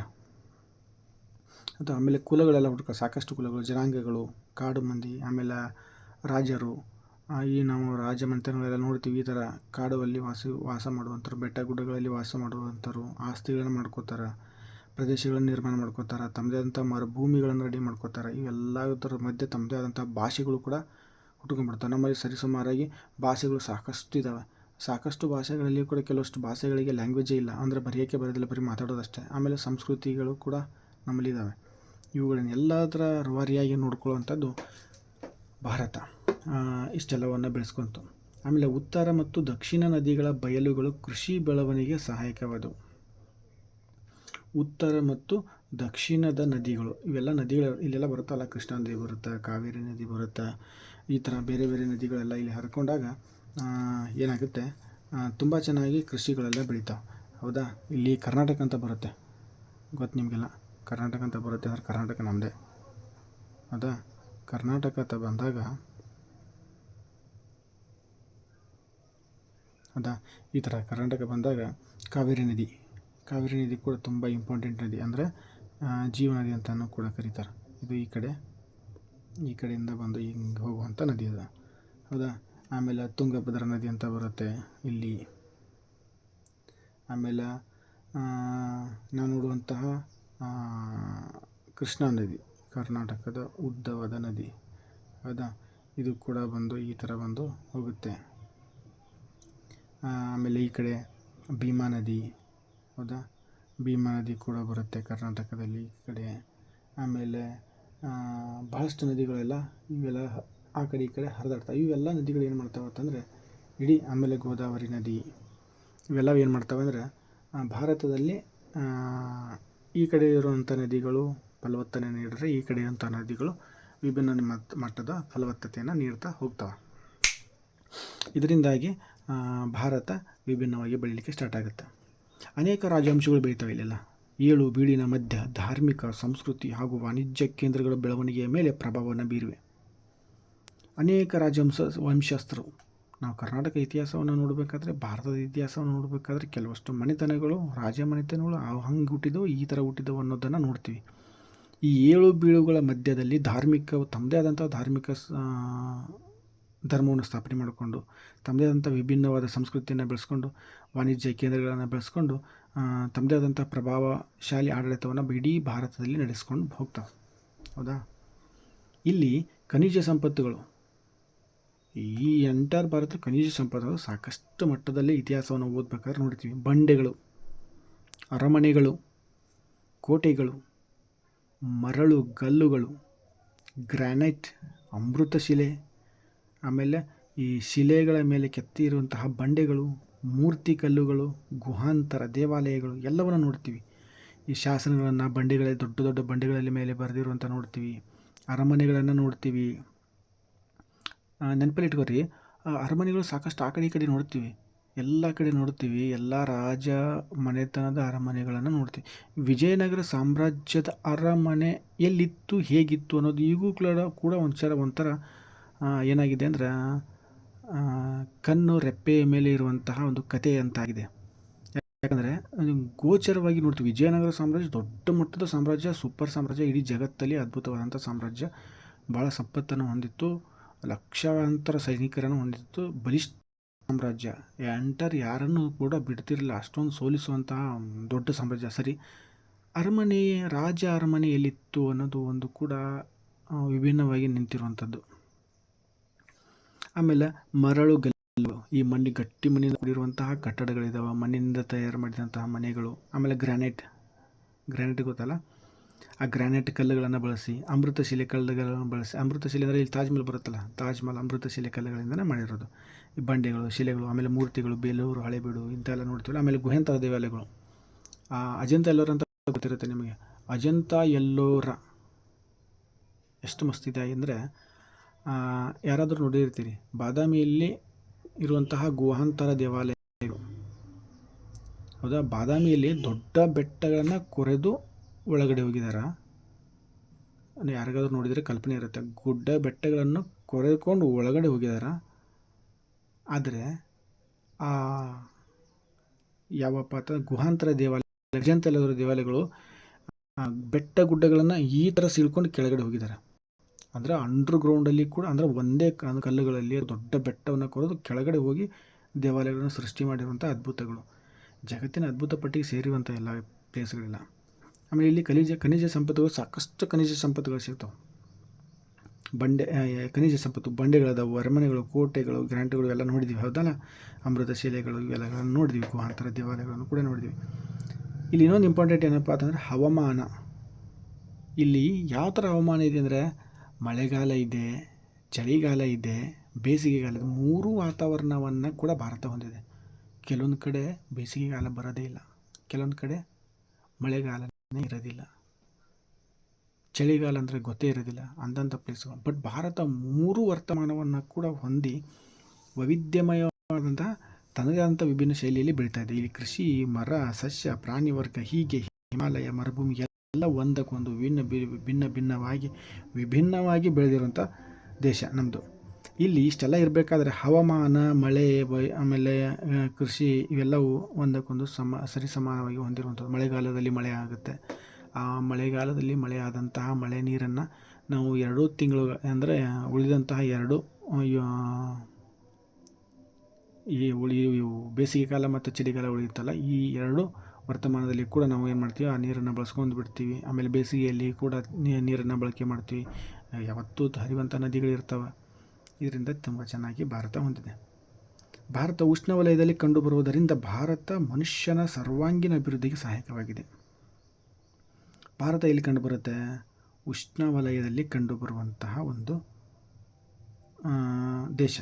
S1: ಅದು ಆಮೇಲೆ ಕುಲಗಳೆಲ್ಲ ಸಾಕಷ್ಟು ಕುಲಗಳು, ಜನಾಂಗಗಳು, ಕಾಡು ಮಂದಿ, ಆಮೇಲೆ ರಾಜರು, ಈ ನಾವು ರಾಜಮನೆತನಗಳೆಲ್ಲ ನೋಡ್ತೀವಿ. ಈ ಥರ ಕಾಡುವಲ್ಲಿ ವಾಸ ಮಾಡುವಂಥವ್ರು, ಬೆಟ್ಟ ಗುಡ್ಡಗಳಲ್ಲಿ ವಾಸ ಮಾಡುವಂಥವ್ರು, ಆಸ್ತಿಗಳನ್ನು ಮಾಡ್ಕೋತಾರೆ, ಪ್ರದೇಶಗಳನ್ನು ನಿರ್ಮಾಣ ಮಾಡ್ಕೋತಾರೆ, ತಮ್ಮದೇ ಆದಂಥ ಮರುಭೂಮಿಗಳನ್ನು ರೆಡಿ ಮಾಡ್ಕೋತಾರೆ. ಇವೆಲ್ಲದರ ಮಧ್ಯೆ ತಮ್ಮದೇ ಆದಂಥ ಭಾಷೆಗಳು ಕೂಡ ಹುಟ್ಕೊಂಡ್ಬಿಡ್ತಾರೆ. ನಮ್ಮಲ್ಲಿ ಸರಿಸುಮಾರಾಗಿ ಭಾಷೆಗಳು ಸಾಕಷ್ಟು ಇದ್ದಾವೆ. ಸಾಕಷ್ಟು ಭಾಷೆಗಳಲ್ಲಿ ಕೂಡ ಕೆಲವಷ್ಟು ಭಾಷೆಗಳಿಗೆ ಲ್ಯಾಂಗ್ವೇಜೇ ಇಲ್ಲ, ಅಂದರೆ ಬರೆಯೋಕ್ಕೆ ಬರೋದಿಲ್ಲ, ಬರೀ ಮಾತಾಡೋದಷ್ಟೇ. ಆಮೇಲೆ ಸಂಸ್ಕೃತಿಗಳು ಕೂಡ ನಮ್ಮಲ್ಲಿ ಇದ್ದಾವೆ. ಇವುಗಳನ್ನ ಎಲ್ಲದರ ರೂವಾರಿಯಾಗಿ ನೋಡ್ಕೊಳ್ಳುವಂಥದ್ದು ಭಾರತ ಇಷ್ಟೆಲ್ಲವನ್ನು ಬೆಳೆಸ್ಕೊಂತು. ಆಮೇಲೆ ಉತ್ತರ ಮತ್ತು ದಕ್ಷಿಣ ನದಿಗಳ ಬಯಲುಗಳು ಕೃಷಿ ಬೆಳವಣಿಗೆ ಸಹಾಯಕವಾದವು. ಉತ್ತರ ಮತ್ತು ದಕ್ಷಿಣದ ನದಿಗಳು, ಇವೆಲ್ಲ ನದಿಗಳು ಇಲ್ಲೆಲ್ಲ ಬರುತ್ತಲ್ಲ, ಕೃಷ್ಣಾ ನದಿ ಬರುತ್ತೆ, ಕಾವೇರಿ ನದಿ ಬರುತ್ತೆ, ಈ ಥರ ಬೇರೆ ಬೇರೆ ನದಿಗಳೆಲ್ಲ ಇಲ್ಲಿ ಹರ್ಕೊಂಡಾಗ ಏನಾಗುತ್ತೆ, ತುಂಬ ಚೆನ್ನಾಗಿ ಕೃಷಿಗಳೆಲ್ಲ ಬೆಳೀತಾವೆ. ಹೌದಾ. ಇಲ್ಲಿ ಕರ್ನಾಟಕ ಅಂತ ಬರುತ್ತೆ, ಗೊತ್ತು ನಿಮಗೆಲ್ಲ. ಕರ್ನಾಟಕ ಅಂತ ಬರುತ್ತೆ ಅಂದರೆ ಕರ್ನಾಟಕ ನಮ್ಮದೇ. ಹೌದಾ. ಕರ್ನಾಟಕ ಅಂತ ಬಂದಾಗ ಹೌದಾ, ಈ ಥರ ಕರ್ನಾಟಕ ಬಂದಾಗ ಕಾವೇರಿ ನದಿ ಕೂಡ ತುಂಬ ಇಂಪಾರ್ಟೆಂಟ್ ನದಿ, ಅಂದರೆ ಜೀವ ನದಿ ಅಂತಲೂ ಕೂಡ ಕರೀತಾರೆ. ಇದು ಈ ಕಡೆಯಿಂದ ಬಂದು ಹಿಂಗೆ ಹೋಗುವಂಥ ನದಿ ಅದು. ಹೌದಾ. ಆಮೇಲೆ ತುಂಗಭದ್ರಾ ನದಿ ಅಂತ ಬರುತ್ತೆ ಇಲ್ಲಿ. ಆಮೇಲೆ ನಾವು ನೋಡುವಂತಹ ಕೃಷ್ಣಾ ನದಿ ಕರ್ನಾಟಕದ ಉದ್ದವಾದ ನದಿ. ಹೌದಾ. ಇದು ಕೂಡ ಬಂದು ಈ ಥರ ಬಂದು ಹೋಗುತ್ತೆ. ಆಮೇಲೆ ಈ ಕಡೆ ಭೀಮಾ ನದಿ. ಹೌದಾ. ಭೀಮಾ ನದಿ ಕೂಡ ಬರುತ್ತೆ ಕರ್ನಾಟಕದಲ್ಲಿ ಈ ಕಡೆ. ಆಮೇಲೆ ಬಹಳಷ್ಟು ನದಿಗಳೆಲ್ಲ ಇವೆಲ್ಲ ಆ ಕಡೆ ಈ ಕಡೆ ಹರಿದಾಡ್ತವೆ. ಇವೆಲ್ಲ ನದಿಗಳು ಏನು ಮಾಡ್ತಾವೆ ಅಂತಂದರೆ ಇಡೀ, ಆಮೇಲೆ ಗೋದಾವರಿ ನದಿ, ಇವೆಲ್ಲ ಏನು ಮಾಡ್ತವೆ ಅಂದರೆ ಭಾರತದಲ್ಲಿ ಈ ಕಡೆ ಇರುವಂಥ ನದಿಗಳು ಫಲವತ್ತತೆ ನೀಡಿದ್ರೆ, ಈ ಕಡೆ ಇರುವಂಥ ನದಿಗಳು ವಿಭಿನ್ನ ಮಟ್ಟದ ಫಲವತ್ತತೆಯನ್ನು ನೀಡ್ತಾ ಹೋಗ್ತವೆ. ಇದರಿಂದಾಗಿ ಭಾರತ ವಿಭಿನ್ನವಾಗಿ ಬೆಳೀಲಿಕ್ಕೆ ಸ್ಟಾರ್ಟ್ ಆಗುತ್ತೆ. ಅನೇಕ ರಾಜವಂಶಗಳು ಬೆಳೀತವೆ ಇಲ್ಲೆಲ್ಲ. ಏಳು ಬೀಳಿನ ಮಧ್ಯ ಧಾರ್ಮಿಕ, ಸಂಸ್ಕೃತಿ ಹಾಗೂ ವಾಣಿಜ್ಯ ಕೇಂದ್ರಗಳ ಬೆಳವಣಿಗೆಯ ಮೇಲೆ ಪ್ರಭಾವವನ್ನು ಬೀರಿವೆ. ಅನೇಕ ವಂಶಸ್ಥರು, ನಾವು ಕರ್ನಾಟಕ ಇತಿಹಾಸವನ್ನು ನೋಡಬೇಕಾದ್ರೆ, ಭಾರತದ ಇತಿಹಾಸವನ್ನು ನೋಡಬೇಕಾದ್ರೆ ಕೆಲವಷ್ಟು ಮನೆತನಗಳು, ರಾಜ ಮನೆತನಗಳು ಹಂಗೆ ಹುಟ್ಟಿದವು, ಈ ಥರ ಹುಟ್ಟಿದವು ಅನ್ನೋದನ್ನು ನೋಡ್ತೀವಿ. ಈ ಏಳು ಬೀಳುಗಳ ಮಧ್ಯದಲ್ಲಿ ತಮ್ಮದೇ ಆದಂಥ ಧಾರ್ಮಿಕ ಧರ್ಮವನ್ನು ಸ್ಥಾಪನೆ ಮಾಡಿಕೊಂಡು, ತಮ್ಮದೇ ಆದಂಥ ವಿಭಿನ್ನವಾದ ಸಂಸ್ಕೃತಿಯನ್ನು ಬೆಳೆಸ್ಕೊಂಡು, ವಾಣಿಜ್ಯ ಕೇಂದ್ರಗಳನ್ನು ಬೆಳೆಸ್ಕೊಂಡು, ತಮ್ಮದೇ ಆದಂಥ ಪ್ರಭಾವಶಾಲಿ ಆಡಳಿತವನ್ನು ಇಡೀ ಭಾರತದಲ್ಲಿ ನಡೆಸ್ಕೊಂಡು ಹೋಗ್ತಾವೆ. ಹೌದಾ. ಇಲ್ಲಿ ಖನಿಜ ಸಂಪತ್ತುಗಳು, ಈ ಎಂಟರ್ ಭಾರತ ಖನಿಜ ಸಂಪತ್ತುಗಳು ಸಾಕಷ್ಟು ಮಟ್ಟದಲ್ಲಿ ಇತಿಹಾಸವನ್ನು ಓದಬೇಕಾದ್ರೆ ನೋಡ್ತೀವಿ. ಬಂಡೆಗಳು, ಅರಮನೆಗಳು, ಕೋಟೆಗಳು, ಮರಳು ಗಲ್ಲುಗಳು, ಗ್ರಾನೈಟ್, ಅಮೃತಶಿಲೆ, ಆಮೇಲೆ ಈ ಶಿಲೆಗಳ ಮೇಲೆ ಕೆತ್ತಿರುವಂತಹ ಬಂಡೆಗಳು, ಮೂರ್ತಿ ಕಲ್ಲುಗಳು, ಗುಹಾಂತರ ದೇವಾಲಯಗಳು ಎಲ್ಲವನ್ನು ನೋಡ್ತೀವಿ. ಈ ಶಾಸನಗಳನ್ನು ದೊಡ್ಡ ದೊಡ್ಡ ಬಂಡೆಗಳಲ್ಲಿ ಮೇಲೆ ಬರೆದಿರುವಂಥ ನೋಡ್ತೀವಿ. ಅರಮನೆಗಳನ್ನು ನೋಡ್ತೀವಿ. ನೆನಪಲ್ಲಿ ಇಟ್ಕೊರಿ, ಅರಮನೆಗಳು ಸಾಕಷ್ಟು ಆ ಕಡೆ ಈ ಕಡೆ ನೋಡ್ತೀವಿ, ಎಲ್ಲ ಕಡೆ ನೋಡ್ತೀವಿ. ಎಲ್ಲ ರಾಜ ಮನೆತನದ ಅರಮನೆಗಳನ್ನು ನೋಡ್ತೀವಿ. ವಿಜಯನಗರ ಸಾಮ್ರಾಜ್ಯದ ಅರಮನೆ ಎಲ್ಲಿತ್ತು, ಹೇಗಿತ್ತು ಅನ್ನೋದು ಈಗೂ ಕೂಡ ಒಂಥರ ಏನಾಗಿದೆ ಅಂದರೆ ಕಣ್ಣು ರೆಪ್ಪೆಯ ಮೇಲೆ ಇರುವಂತಹ ಒಂದು ಕಥೆ ಅಂತಾಗಿದೆ. ಯಾಕಂದರೆ ಗೋಚರವಾಗಿ ನೋಡ್ತೀವಿ. ವಿಜಯನಗರ ಸಾಮ್ರಾಜ್ಯ ದೊಡ್ಡ ಮಟ್ಟದ ಸಾಮ್ರಾಜ್ಯ, ಸೂಪರ್ ಸಾಮ್ರಾಜ್ಯ, ಇಡೀ ಜಗತ್ತಲ್ಲಿ ಅದ್ಭುತವಾದಂಥ ಸಾಮ್ರಾಜ್ಯ, ಭಾಳ ಸಂಪತ್ತನ್ನು ಹೊಂದಿತ್ತು, ಲಕ್ಷಾಂತರ ಸೈನಿಕರನ್ನು ಹೊಂದಿತ್ತು, ಬಲಿಷ್ಠ ಸಾಮ್ರಾಜ್ಯ. ಯಾರನ್ನು ಕೂಡ ಬಿಡ್ತಿರಲಿಲ್ಲ, ಅಷ್ಟೊಂದು ಸೋಲಿಸುವಂತಹ ದೊಡ್ಡ ಸಾಮ್ರಾಜ್ಯ. ಸರಿ, ರಾಜ ಅರಮನೆ ಎಲ್ಲಿತ್ತು ಅನ್ನೋದು ಒಂದು ಕೂಡ ವಿಭಿನ್ನವಾಗಿ ನಿಂತಿರುವಂಥದ್ದು. ಆಮೇಲೆ ಮರಳು ಗಲ್ಲು, ಈ ಗಟ್ಟಿ ಮಣ್ಣಿಂದ ಕೂಡಿರುವಂತಹ ಕಟ್ಟಡಗಳಿದ್ದಾವೆ, ಮಣ್ಣಿನಿಂದ ತಯಾರು ಮಾಡಿದಂತಹ ಮನೆಗಳು. ಆಮೇಲೆ ಗ್ರಾನೈಟ್ ಗೊತ್ತಲ್ಲ, ಆ ಗ್ರಾನೈಟ್ ಕಲ್ಲುಗಳನ್ನು ಬಳಸಿ, ಅಮೃತಶಿಲೆ ಕಲ್ಲುಗಳನ್ನು ಬಳಸಿ, ಅಮೃತಶಿಲೆ ಅಂದರೆ ಇಲ್ಲಿ ತಾಜ್ ಮಹಲ್ ಬರುತ್ತಲ್ಲ, ತಾಜ್ ಮಹಲ್ ಅಮೃತಶಿಲೆ ಕಲ್ಲುಗಳಿಂದನೇ ಮಾಡಿರೋದು. ಈ ಬಂಡೆಗಳು, ಶಿಲೆಗಳು, ಆಮೇಲೆ ಮೂರ್ತಿಗಳು, ಬೇಲೂರು, ಹಳೆಬೀಡು ಇಂಥೆಲ್ಲ ನೋಡ್ತೀವಲ್ಲ. ಆಮೇಲೆ ಗುಹೆಂತ ದೇವಾಲಯಗಳು, ಅಜಂತ ಎಲ್ಲೋರ ಅಂತ ಗೊತ್ತಿರುತ್ತೆ ನಿಮಗೆ. ಅಜಂತ ಎಲ್ಲೋರ ಎಷ್ಟು ಮಸ್ತಿದೆ ಅಂದರೆ, ಯಾರಾದರೂ ನೋಡಿರ್ತೀರಿ, ಬಾದಾಮಿಯಲ್ಲಿ ಇರುವಂತಹ ಗುಹಾಂತರ ದೇವಾಲಯಗಳು. ಹೌದಾ, ಬಾದಾಮಿಯಲ್ಲಿ ದೊಡ್ಡ ಬೆಟ್ಟಗಳನ್ನು ಕೊರೆದು ಒಳಗಡೆ ಹೋಗಿದಾರ. ಯಾರಿಗಾದ್ರೂ ನೋಡಿದರೆ ಕಲ್ಪನೆ ಇರುತ್ತೆ, ಗುಡ್ಡ ಬೆಟ್ಟಗಳನ್ನು ಕೊರೆದುಕೊಂಡು ಒಳಗಡೆ ಹೋಗಿದಾರ. ಆದರೆ ಯಾವಪ್ಪ ಅಂತ ಗುಹಾಂತರ ದೇವಾಲಯ, ಅಜಂತ ಎಲ್ಲೋರ ದೇವಾಲಯಗಳು ಬೆಟ್ಟ ಗುಡ್ಡಗಳನ್ನು ಈ ಥರ ಸೀಳ್ಕೊಂಡು ಕೆಳಗಡೆ ಹೋಗಿದ್ದಾರೆ. ಅಂದರೆ ಅಂಡರ್ಗ್ರೌಂಡಲ್ಲಿ ಕೂಡ, ಅಂದರೆ ಒಂದೇ ಕಲ್ಲುಗಳಲ್ಲಿ ದೊಡ್ಡ ಬೆಟ್ಟವನ್ನು ಕೊರೆದು ಕೆಳಗಡೆ ಹೋಗಿ ದೇವಾಲಯಗಳನ್ನು ಸೃಷ್ಟಿ ಮಾಡಿರುವಂಥ ಅದ್ಭುತಗಳು. ಜಗತ್ತಿನ ಅದ್ಭುತ ಪಟ್ಟಿಗೆ ಸೇರಿರುವಂಥ ಎಲ್ಲ ಪ್ಲೇಸ್ಗಳಿಲ್ಲ. ಆಮೇಲೆ ಇಲ್ಲಿ ಖನಿಜ ಸಂಪತ್ತುಗಳು, ಸಾಕಷ್ಟು ಖನಿಜ ಸಂಪತ್ತುಗಳು ಸಿಗ್ತಾವೆ. ಖನಿಜ ಸಂಪತ್ತು, ಬಂಡೆಗಳದಾವು, ಅರಮನೆಗಳು, ಕೋಟೆಗಳು, ಗ್ರಾಂಟ್ಗಳು ಎಲ್ಲ ನೋಡಿದ್ದೀವಿ. ಹೌದಲ್ಲ, ಅಮೃತ ಶಿಲೆಗಳು ಇವೆಲ್ಲಗಳನ್ನು ನೋಡಿದ್ವಿ. ಗುಹಾಂತರ ದೇವಾಲಯಗಳನ್ನು ಕೂಡ ನೋಡಿದ್ವಿ. ಇಲ್ಲಿ ಇನ್ನೊಂದು ಇಂಪಾರ್ಟೆಂಟ್ ಏನಪ್ಪ ಅಂತಂದರೆ ಹವಾಮಾನ. ಇಲ್ಲಿ ಯಾವ ಥರ ಹವಾಮಾನ ಇದೆ ಅಂದರೆ, ಮಳೆಗಾಲ ಇದೆ, ಚಳಿಗಾಲ ಇದೆ, ಬೇಸಿಗೆಗಾಲ ಇದೆ. 3 ವಾತಾವರಣವನ್ನು ಕೂಡ ಭಾರತ ಹೊಂದಿದೆ. ಕೆಲವೊಂದು ಕಡೆ ಬೇಸಿಗೆಗಾಲ ಬರೋದೇ ಇಲ್ಲ, ಕೆಲವೊಂದು ಕಡೆ ಮಳೆಗಾಲನೇ ಇರೋದಿಲ್ಲ, ಚಳಿಗಾಲ ಅಂದರೆ ಗೊತ್ತೇ ಇರೋದಿಲ್ಲ ಅಂದಂಥ ಪ್ಲೇಸು. ಬಟ್ ಭಾರತ 3 ವರ್ತಮಾನವನ್ನು ಕೂಡ ಹೊಂದಿ ವೈವಿಧ್ಯಮಯವಾದಂಥ ತನ್ನದೇ ಆದಂಥ ವಿಭಿನ್ನ ಶೈಲಿಯಲ್ಲಿ ಬೆಳೀತಾ ಇದೆ. ಇಲ್ಲಿ ಕೃಷಿ, ಮರ, ಸಸ್ಯ, ಪ್ರಾಣಿ ವರ್ಗ, ಹೀಗೆ ಹಿಮಾಲಯ, ಮರುಭೂಮಿ ಎಲ್ಲ ಒಂದಕ್ಕೊಂದು ವಿಭಿನ್ನವಾಗಿ ಬೆಳೆದಿರುವಂಥ ದೇಶ ನಮ್ಮದು. ಇಲ್ಲಿ ಇಷ್ಟೆಲ್ಲ ಇರಬೇಕಾದ್ರೆ ಹವಾಮಾನ, ಮಳೆ, ಆಮೇಲೆ ಕೃಷಿ ಇವೆಲ್ಲವೂ ಒಂದಕ್ಕೊಂದು ಸರಿಸಮಾನವಾಗಿ ಹೊಂದಿರುವಂಥದ್ದು. ಮಳೆಗಾಲದಲ್ಲಿ ಮಳೆ ಆಗುತ್ತೆ. ಆ ಮಳೆಗಾಲದಲ್ಲಿ ಮಳೆ ಆದಂತಹ ಮಳೆ ನೀರನ್ನು ನಾವು 2 ತಿಂಗಳು ಅಂದರೆ ಉಳಿದಂತಹ 2 ಬೇಸಿಗೆ ಕಾಲ ಮತ್ತು ಚಳಿಗಾಲ ಉಳಿಯುತ್ತಲ್ಲ, ಈ 2 ವರ್ತಮಾನದಲ್ಲಿ ಕೂಡ ನಾವು ಏನು ಮಾಡ್ತೀವಿ, ಆ ನೀರನ್ನು ಬಳಸ್ಕೊಂಡು ಬಿಡ್ತೀವಿ. ಆಮೇಲೆ ಬೇಸಿಗೆಯಲ್ಲಿ ಕೂಡ ನೀರನ್ನು ಬಳಕೆ ಮಾಡ್ತೀವಿ. ಯಾವತ್ತೂ ಹರಿಯುವಂಥ ನದಿಗಳಿರ್ತವೆ. ಇದರಿಂದ ತುಂಬ ಚೆನ್ನಾಗಿ ಭಾರತ ಹೊಂದಿದೆ. ಭಾರತ ಉಷ್ಣವಲಯದಲ್ಲಿ ಕಂಡುಬರುವುದರಿಂದ ಭಾರತ ಮನುಷ್ಯನ ಸರ್ವಾಂಗೀಣ ಅಭಿವೃದ್ಧಿಗೆ ಸಹಾಯಕವಾಗಿದೆ. ಭಾರತ ಎಲ್ಲಿ ಕಂಡುಬರುತ್ತೆ? ಉಷ್ಣವಲಯದಲ್ಲಿ ಕಂಡುಬರುವಂತಹ ಒಂದು ದೇಶ.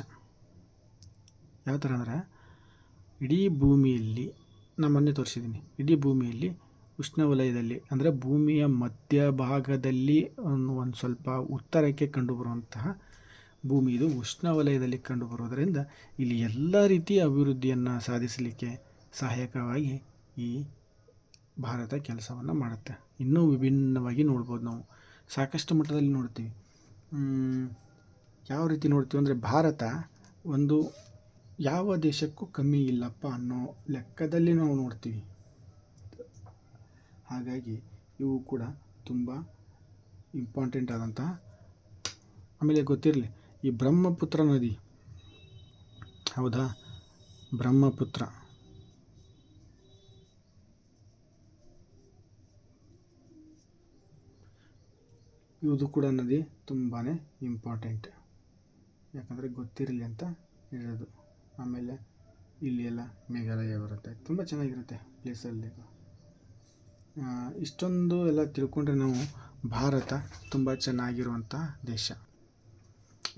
S1: ಯಾವ ಥರ ಅಂದರೆ, ಇಡೀ ಭೂಮಿಯಲ್ಲಿ, ನಾನು ಮೊನ್ನೆ ತೋರಿಸಿದ್ದೀನಿ, ಇಡೀ ಭೂಮಿಯಲ್ಲಿ ಉಷ್ಣವಲಯದಲ್ಲಿ ಅಂದರೆ ಭೂಮಿಯ ಮಧ್ಯಭಾಗದಲ್ಲಿ ಒಂದು ಸ್ವಲ್ಪ ಉತ್ತರಕ್ಕೆ ಕಂಡುಬರುವಂತಹ ಭೂಮಿ ಇದು ಉಷ್ಣವಲಯದಲ್ಲಿ ಕಂಡುಬರುವುದರಿಂದ ಇಲ್ಲಿ ಎಲ್ಲ ರೀತಿಯ ಅಭಿವೃದ್ಧಿಯನ್ನು ಸಾಧಿಸಲಿಕ್ಕೆ ಸಹಾಯಕವಾಗಿ ಈ ಭಾರತ ಕೆಲಸವನ್ನು ಮಾಡುತ್ತೆ. ಇನ್ನೂ ವಿಭಿನ್ನವಾಗಿ ನೋಡ್ಬೋದು, ನಾವು ಸಾಕಷ್ಟು ಮಟ್ಟದಲ್ಲಿ ನೋಡ್ತೀವಿ. ಯಾವ ರೀತಿ ನೋಡ್ತೀವಿ ಅಂದರೆ, ಭಾರತ ಒಂದು ಯಾವ ದೇಶಕ್ಕೂ ಕಮ್ಮಿ ಇಲ್ಲಪ್ಪ ಅನ್ನೋ ಲೆಕ್ಕದಲ್ಲಿ ನಾವು ನೋಡ್ತೀವಿ. ಹಾಗಾಗಿ ಇವು ಕೂಡ ತುಂಬ ಇಂಪಾರ್ಟೆಂಟ್ ಆದಂತಹ. ಆಮೇಲೆ ಗೊತ್ತಿರಲಿ, ಈ ಬ್ರಹ್ಮಪುತ್ರ ನದಿ, ಹೌದಾ, ಬ್ರಹ್ಮಪುತ್ರ ಇದು ಕೂಡ ನದಿ ತುಂಬಾ ಇಂಪಾರ್ಟೆಂಟ್, ಯಾಕಂದರೆ ಗೊತ್ತಿರಲಿ ಅಂತ ಹೇಳೋದು. ಆಮೇಲೆ ಇಲ್ಲಿ ಎಲ್ಲ ಮೇಘಾಲಯ ಬರುತ್ತೆ, ತುಂಬ ಚೆನ್ನಾಗಿರುತ್ತೆ ಪ್ಲೇಸಲ್ಲಿ. ಇಷ್ಟೊಂದು ಎಲ್ಲ ತಿಳ್ಕೊಂಡ್ರೆ ನಾವು ಭಾರತ ತುಂಬ ಚೆನ್ನಾಗಿರುವಂಥ ದೇಶ.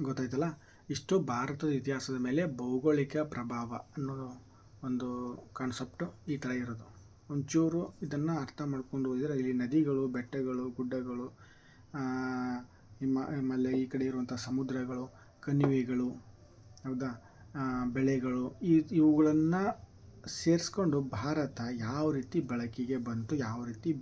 S1: ಗೊತ್ತಾಯ್ತಲ್ಲ, ಇಷ್ಟು ಭಾರತದ ಇತಿಹಾಸದ ಮೇಲೆ ಭೌಗೋಳಿಕ ಪ್ರಭಾವ ಅನ್ನೋ ಒಂದು ಕಾನ್ಸೆಪ್ಟು ಈ ಥರ ಇರೋದು. ಒಂಚೂರು ಇದನ್ನು ಅರ್ಥ ಮಾಡ್ಕೊಂಡು ಹೋದರೆ ಇಲ್ಲಿ ನದಿಗಳು, ಬೆಟ್ಟಗಳು, ಗುಡ್ಡಗಳು, ಆಮೇಲೆ ಈ ಕಡೆ ಇರುವಂಥ ಸಮುದ್ರಗಳು, ಕಣಿವೆಗಳು, ಹೌದಾ, ಬೆಳೆಗಳು, ಇವುಗಳನ್ನು ಸೇರಿಸ್ಕೊಂಡು ಭಾರತ ಯಾವ ರೀತಿ ಬೆಳಕಿಗೆ ಬಂತು, ಯಾವ ರೀತಿ